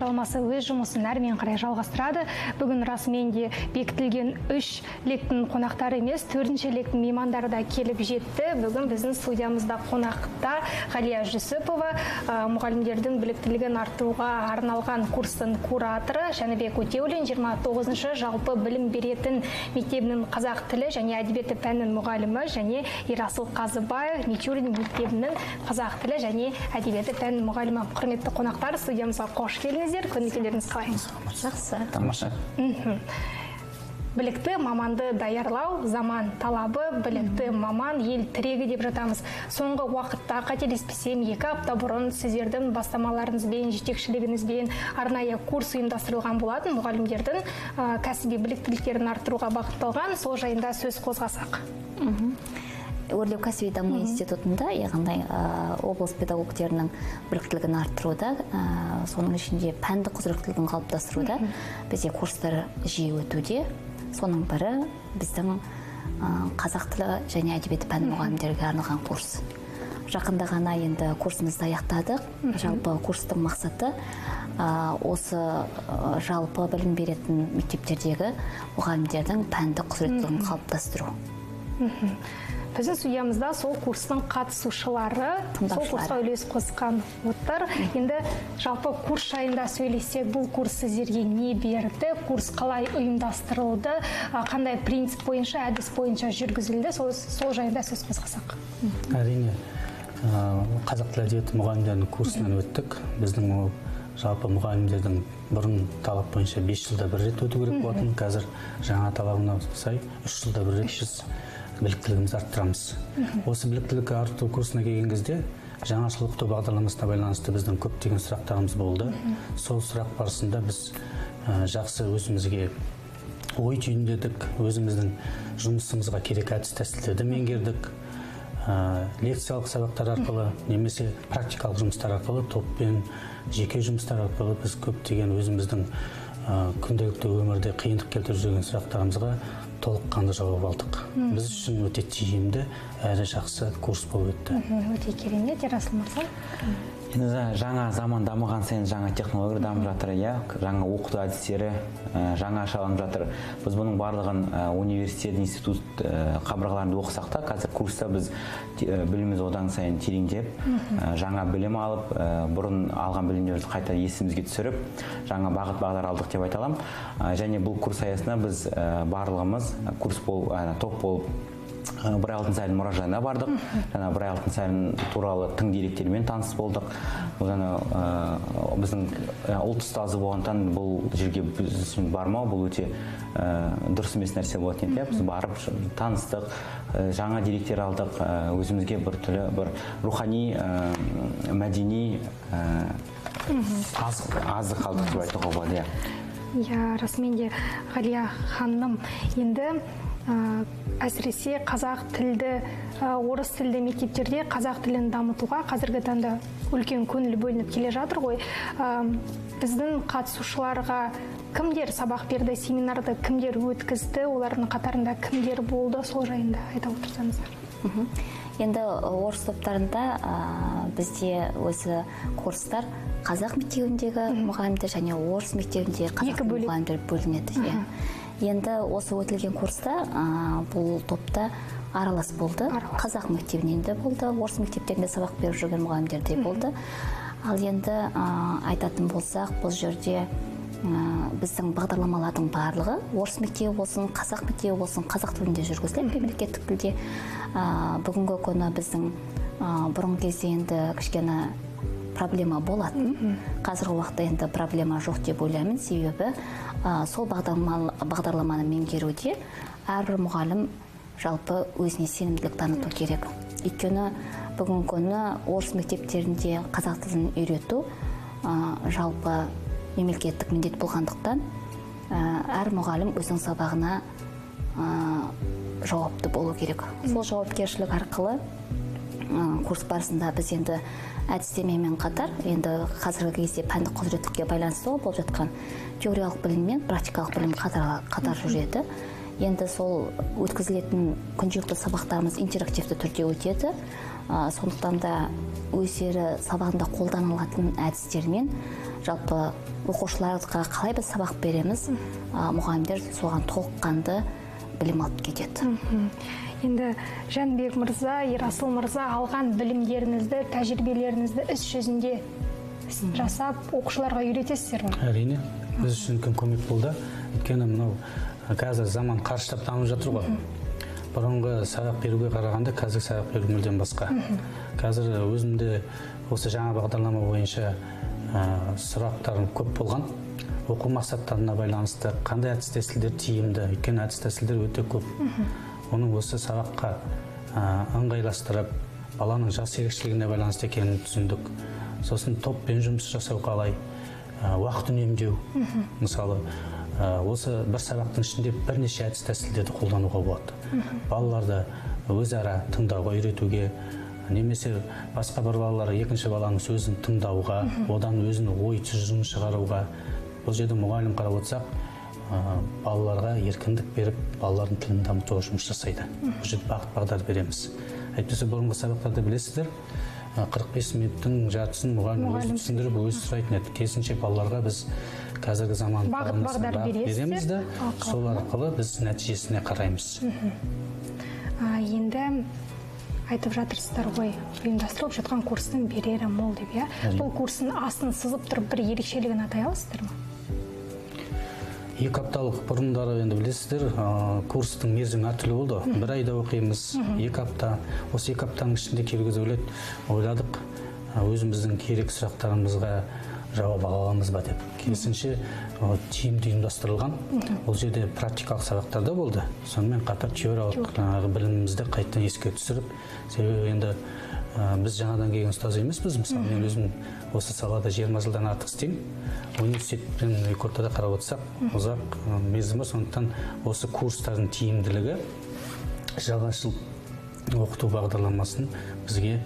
бағдарламасы өз жұмысын әрмен қарай жалғастырады. Бүгін расымен де бекітілген 3 лектің қонақтары емес, 4-ші лектің меймандары да келіп жетті. Бүгін біздің студиямызда қонақта Ғалия Жүсіпова, мұғалімдердің біліктілігін арттыруға арналған курстың кураторы, Жәнібек Өтеулин, 29-шы жалпы білім беретін мектебінің қазақ тілі және әдебиеті пәнінің мұғалімі, және Ерасыл Қазыбаев, Мичурин мектебінің қазақ тілі және әдебиеті пәнінің мұғалімі. Құрметті қонақтар, студиямызға қош келдіңіздер. Көңіл-күйлеріңіз қалай? Жақсы. Тамаша. Білікті маманды даярлау, заман талабы, білікті маман, ел тірегі деп жатамыз. Соңғы уақытта, қателеспесем, 2 апта бұрын сіздердің бастамаларыңызбен, жетекшілігіңізбен арнайы курс ұйымдастырылған болатын, мұғалімдердің кәсіби біліктіліктерін арттыруға бағытталған. Сол жайында сөз қозғасақ. Өрлеу кәсіби даму институтында, яғни облыс педагогтерінің біліктілігін арттыруда, соның ішінде пәндік құзыреттілігін қалыптастыруда бізде курстар жиі өтуде. Соның бірі біздің қазақ тілі және әдебиеті пән мұғалімдерге арналған курс. Жақында ғана енді курсымызды аяқтадық. Жалпы курстың мақсаты осы жалпы білім беретін мектептердегі мұғалімдердің пәндік құзыреттілігін қалыптастыру. Біздің студиямызда сол курстың қатысушылары, сол курсқа үлес қосқан отыр. Енді жалпы курс жайында сөйлесек, бұл курс сіздерге не берді, курс қалай ұйымдастырылды, қандай принцип бойынша, әдіс бойынша жүргізілді, сол жайында сөз қозғасақ. Әрине, қазақ тілі әдебиеті мұғалімдерінің курсынан өттік. Біздің жалпы мұғалімдердің бұрын талап бойынша 5 жылда бір рет өту керек болатын. Қазір жаңа талабына сай 3 жылда бір рет біз біліктілігімізді арттырамыз. Осы біліктілік арттыру курсына келген кезде жаңашыл оқыту бағдарламасына байланысты біздің көптеген сұрақтарымыз болды. Сол сұрақ барысында біз жақсы өзімізге ой түйіндедік, өзіміздің жұмысымызға керек әдіс тәсілдерді меңгердік. Лекциялық сабақтар арқылы немесе практикалық жұмыстар арқылы, топпен, жеке жұмыстар арқылы біз көптеген өзіміздің күнделікті өмірде қиындық келтіріп жүрген сұрақтарымызға толыққанды жауап алдық. Біз үшін өте тиімді әрі жақсы курс болып өтті. Өте керемет, Ерасыл мырза. Жаңа заман дамыған сайын жаңа технология дамып жатыр, жаңа оқыту әдістері жаңа ашылып жатыр. Біз бұның барлығын университет, институт қабырғаларында оқысақ та, қазір курста біз біліміміз одан сайын тереңдеп, жаңа білім алып, бұрын алған білімдерді қайта есімізге түсіріп, жаңа бағыт бағдар алдық деп айта аламын. Және бұл курс аясында біз барлығымыз топ болып Ыбырай Алтынсарин мұражайына бардық. Ыбырай Алтынсарин туралы тың деректермен таныс болдық. Біздің ұлт ұстазы болғандықтан бұл жерге біз бармау, бұл өте дұрыс емес нәрсе болатын еді. Біз барып таныстық, жаңа деректер алдық, өзімізге бір түрлі бір рухани, мәдени азық алдық деп айтуға болады. Расымен де Ғалия ханым, енді әсіресе қазақ тілді, орыс тілді мектептерде қазақ тілін дамытуға қазіргі таңда үлкен көңіл бөлініп келе жатыр ғой. Біздің қатысушыларға кімдер сабақ берді, семинарды кімдер өткізді, олардың қатарында кімдер болды, сол жайында айта отырсаңыздар. Енді орыс топтарында бізде осы курстар қазақ мектебіндегі мұғалімдер және орыс мектебіндегі қазақ мұғалімдер бөлінеді. Енді осы өтілген курста бұл топта аралас болды. Қазақ мектебінен де болды, орыс мектептерінде сабақ беріп жүрген мұғалімдер де болды. Ал енді айтатын болсақ, бұл жерде біздің бағдарламалардың барлығы орыс мектебі болсын, қазақ мектебі болсын, қазақ тілінде жүргізіледі, мемлекеттік тілде. Бүгінгі күні біздің бұрын кезде енді кішкене проблема болатын. Қазіргі уақытта енді проблема жоқ деп ойлаймын, себебі сол бағдарламаны меңгеруде әрбір мұғалім жалпы өзіне сенімділік таныту керек. Өйткені бүгінгі күні орыс мектептерінде қазақ тілін үйрету жалпы мемлекеттік міндет болғандықтан әр мұғалім өзінің сабағына жауапты болу керек. Сол жауапкершілік арқылы курс барысында біз енді әдістемемен қатар, енді қазіргі кезде пәндік құзыреттілікке байланысты болып жатқан теориялық білім мен практикалық білім қатар жүреді. Енді сол өткізілетін күнделікті сабақтарымыз интерактивті түрде өтеді. Сондықтан да өздері сабағында қолданылатын әдістермен жалпы оқушыларға қалай біз сабақ береміз, мұғалімдер соған толыққанды білім алып кетеді. Енді Жәнібек мырза, Ерасыл мырза алған білімдеріңізді, тәжірибелеріңізді іс жүзінде жасап, оқушыларға үйретесіздер ме? Әрине, біз үшін үлкен көмек болды. Өйткені мынау қазір заман қарыштап дамып жатыр ғой. Бұрынғы сабақ беруге қарағанда қазір сабақ беру мүлдем басқа. Қазір өзімде осы жаңа бағдарлама бойынша сұрақтарым көп болған. Оқу мақсаттарына байланысты қандай әдіс-тәсілдер тиімді, өйткені әдіс-тәсілдер өте көп. Оның осы сабаққа ыңғайластырып, баланың жас ерекшелігіне байланысты екенін түсіндік. Сосын топпен жұмыс жасау қалай, уақыт үнемдеу. Мысалы, осы бір сабақтың ішінде бірнеше әдіс-тәсілдерді қолдануға болады. Балаларды өзара тыңдауға үйретуге, немесе басқа бір балалар екінші баланың сөзін тыңдауға, одан өзінің ой тұжырымын шығаруға. Бұл жерде мұғалім қарап отырсақ, балаларға еркіндік беріп, балалардың тілін дамытуға жұмыс жасайды. Бұл жерде бағыт-бағдар береміз. Әйтпесе бұрынғы сабақтарда білесіздер, 45 минуттың жартысын мұғалім өзі түсіндіріп, өзі сұрайтын еді. Керісінше балаларға біз қазіргі заман бағыт-бағдар береміз де, сол арқылы біз нәтижесіне қараймыз. Енді айтып жатырсыздар ғой, ұйымдастырылып жатқан курстың берері мол деп, бұл курстың астын сызып тұрып бір ерекшелігін атай аласыздар ма? 2 апталық бұрындары енді білесіздер, курстың мерзімі әртүрлі болды. Бір айда оқимыз, 2 апта. Осы 2 аптаның ішінде келгізіп ойладық, өзіміздің керек сұрақтарымызға жауап ала аламыз ба деп. Керісінше тиімді ұйымдастырылған. Ол жерде практикалық сабақтар да болды. Сонымен қатар теориялық білімімізді қайттан еске түсіріп, себебі енді біз жаңадан келген ұстаз емеспіз. Мысалы, мен өзім осы салада 20 жылдан артық істеймін. Университетпен екі ортада қарап отырсақ, ұзақ мерзімі, сондықтан осы курстардың тиімділігі жаңа жыл оқыту бағдарламасын бізге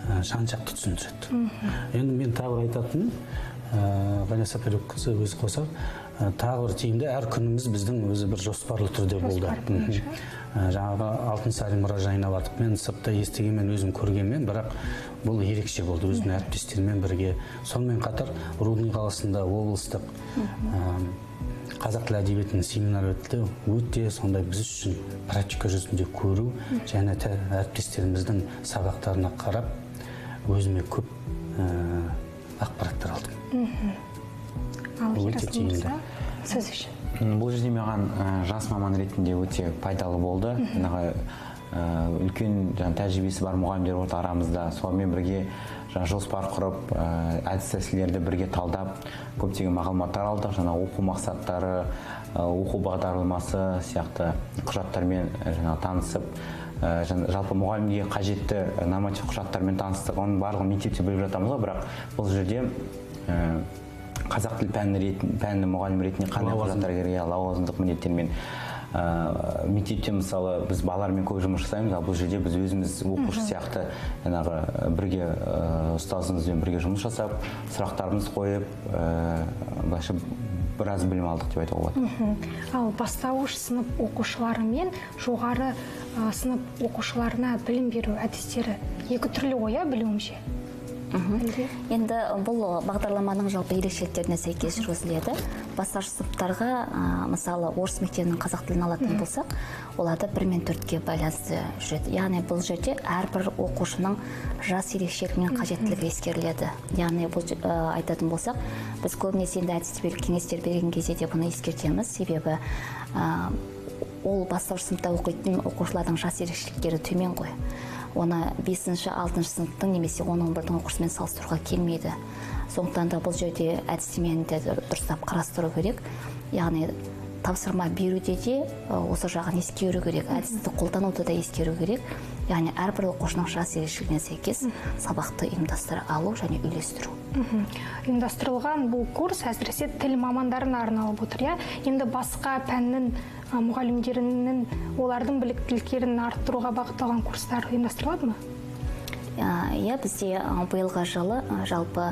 жан-жақты түсіндіреді. Енді мен тағы айтатын, Ғания Сапарбекқызы өзі қосар, тағы бір тиімді әр күніміз біздің өзі бір жоспарлы түрде болды. Жаңағы Алтынсарин мұражайына бардық, мен сыртта естігенмен, өзім көргенмен, бірақ бұл ерекше болды, өзімнің әріптестеріммен бірге. Сонымен қатар Рудный қаласында облыстық қазақ тілі әдебиетінің семинары өтті. Өте сондай біз үшін практика жүзінде көру және әріптестеріміздің сабақтарына қарап, өзіме көп ақпараттар алдым. Ал Ерасыл мырза, сөз үшін. Бұл жерде маған жас маман ретінде өте пайдалы болды. Үлкен тәжірибесі бар мұғалімдер орта арамызда, солармен бірге жоспар құрып, әдіс-тәсілдерді бірге талдап, көптеген мағлұматтар алдық. Оқу мақсаттары, оқу бағдарламасы сияқты құжаттармен танысып, жалпы мұғалімге қажетті норматив құжаттармен таныстық. Оның барлығын мектепте біліп жатамыз, бірақ бұл жерде қазақ тіл пәні мұғалім ретінде қандай құжаттар керек, лауазымдық міндеттермен мектепте мысалы біз балалармен көп жұмыс жасаймыз, ал бұл жерде біз өзіміз оқушы сияқты бірге ұстазымызбен бірге жұмыс жасап, сұрақтарымыз қойып, былайша біраз білім алдық деп айтуға болады. Ал бастауыш сынып оқушылары мен жоғары сынып оқушыларына білім беру әдістері екі түрлі ғой, білуімше. Енді бұл бағдарламаның жалпы ерекшеліктеріне сәйкес жүргізіледі. Бастауыш сыныптарға, мысалы, орыс мектебінің қазақ тілін алатын болсақ, оларды 1 мен 4-ке байланысты жүреді. Яғни бұл жерде әрбір оқушының жас ерекшелігі мен қажеттілігі ескеріледі. Яғни бұл айтатын болсақ, біз көбінесе енді әдістемелік кеңестер берген кезде де бұны ескертеміз, себебі ол бастауыш сыныпта оқитын оқушылардың жас ерекшеліктері төмен ғой. Оны 5-6 сыныптың немесе 10-11-дің оқушысымен салыстыруға келмейді. Сондықтан да бұл жерде әдістемені дұрыстап қарастыру керек. Яғни тапсырма беруде де осы жағын ескеру керек, әдісті қолдануды да ескеру керек. Яғни әрбір оқушының жас ерекшелігіне сәйкес сабақты ұйымдастыра алу және үйлестіру. Ұйымдастырылған бұл курс әсіресе тіл мамандарына арналып отыр. Енді басқа пәннің мұғалімдерінің олардың біліктіліктерін арттыруға бағытталған курстар ұйымдастырылады ма? Иә, бізде биылғы жылы жалпы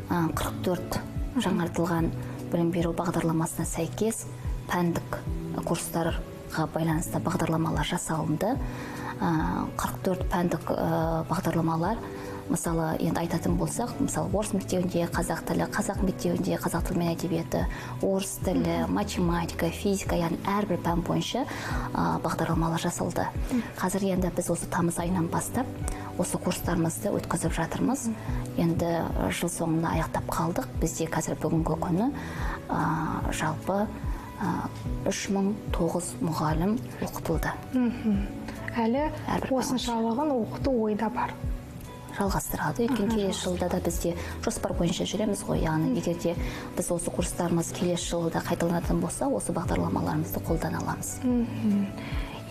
44 жаңартылған білім беру бағдарламасына сәйкес пәндік курстарға байланысты бағдарламалар жасалынды. 44 пәндік бағдарламалар. Мысалы, енді айтатын болсақ, мысалы, орыс мектебінде қазақ тілі, қазақ мектебінде қазақ тілі мен әдебиеті, орыс тілі, математика, физика, яғни әрбір пән бойынша бағдарламалар жасалды. Қазір енді біз осы тамыз айынан бастап осы курстарымызды өткізіп жатырмыз. Енді жыл соңына аяқтап қалдық. Бізде қазір бүгінгі күні жалпы 3009 мұғалім оқытылды. Әлі осыншалығын оқыту ойда бар. Жалғастырады. Өйткені келесі жылда да бізде жоспар бойынша жүреміз ғой. Яғни егер де біз осы курстарымыз келесі жылда қайталанатын болса, осы бағдарламаларымызды қолдана аламыз.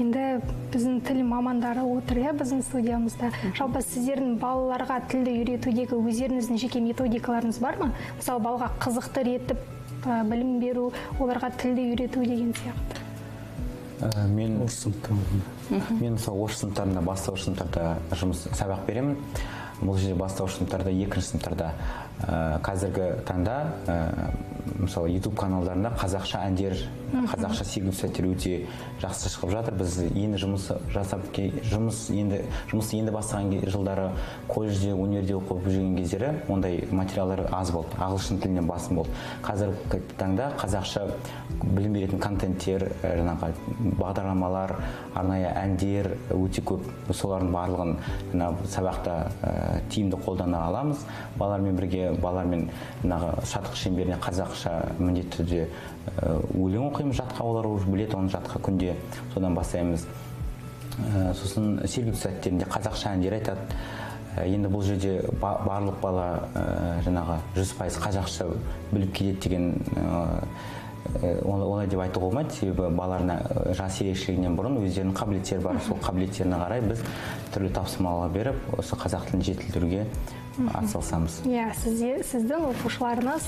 Енді біздің тіл мамандары отыр, біздің студиямызда. Жалпы сіздердің балаларға тілді үйретудегі өздеріңіздің жеке методикаларыңыз бар ма? Мысалы, балаға қызықты етіп білім беру, оларға тілді үйрету деген сияқты. Мен мысалы орыс сыныптарында, бастауыш сыныптарда сабақ беремін. Бұл жерде бастауыш сыныптарда, екінші сыныптарда қазіргі таңда мысалы YouTube каналдарында қазақша әндер, қазақша сегіз сәттер өте жақсы шығып жатыр. Біз енді жұмысты енді бастаған жылдары колледжде, универде оқып жүрген кездері ондай материалдар аз болды, ағылшын тілінен басым болды. Қазіргі таңда қазақша білім беретін контенттер, бағдарламалар, арнайы әндер өте көп. Солардың барлығын сабақта тиімді қолдана аламыз. Балалармен бірге, балалармен шаттық шеңберіне қазақша міндетті түрде өлең оқимыз, жатқа олар уже біледі, оны жатқа күнде содан бастаймыз. Сосын сергілік сәттерінде қазақша әндер айтады. Енді бұл жерде барлық бала 100% қазақша біліп келеді деген олай деп айтуға болмайды. Себебі балаларына жас ерекшелігінен бұрын өздерінің қабілеттері бар. Сол қабілеттеріне қарай біз түрлі тапсырмалар беріп, осы қазақ тілін жетілдіруге атсалысамыз. Сіздің оқушыларыңыз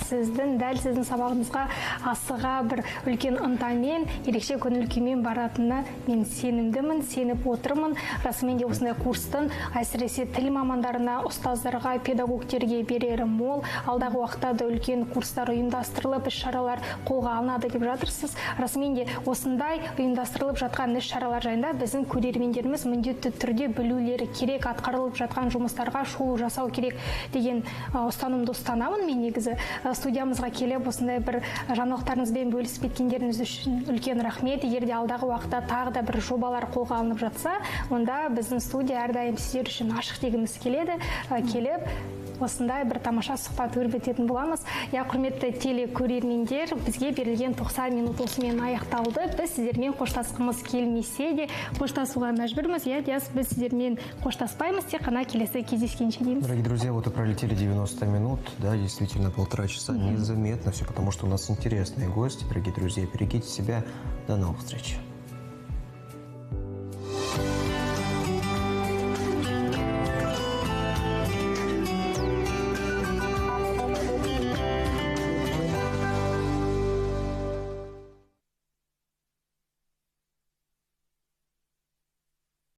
дәл сіздің сабағыңызға асыға бір үлкен ынтамен, ерекше көңіл күймен баратынына мен сенімдімін, сеніп отырмын. Расымен де осындай курстың әсіресе тіл мамандарына, ұстаздарға, педагогтерге берері мол. Алдағы уақытта да үлкен курстар ұйымдастырылып, іс-шаралар қолға алынады деп жатырсыз. Расымен де осындай ұйымдастырылып жатқан іс-шаралар жайында біздің көрермендеріміз міндетті түрде білулері керек, атқарылып жатқан жұмыстарға шолу жасау керек деген ұстанымды ұстанамын. Мен негізі студиямызға келіп осындай бір жаңалықтарыңызбен бөлісіп кеткендеріңіз үшін үлкен рахмет. Егер де алдағы уақытта тағы да бір жобалар қолға алынып жатса, онда біздің студия әрдайым сіздер үшін ашық дегіміз келеді. Келіп осындай бір тамаша сұхбат өрбітетін боламыз. Құрметті телекөрермендер, бізге берілген 90 минут осымен аяқталды. Біз сіздермен қоштасқымыз келмесе де қоштасуға мәжбүрміз. Біз сіздермен қоштаспаймыз, тек қана келесі кездескенше дейміз. Дорогие друзья, вот и пролетели 90 минут, да, действительно 1,5 часа, незаметно все, потому что у нас интересные гости. Дорогие друзья, берегите себя, до новых встреч.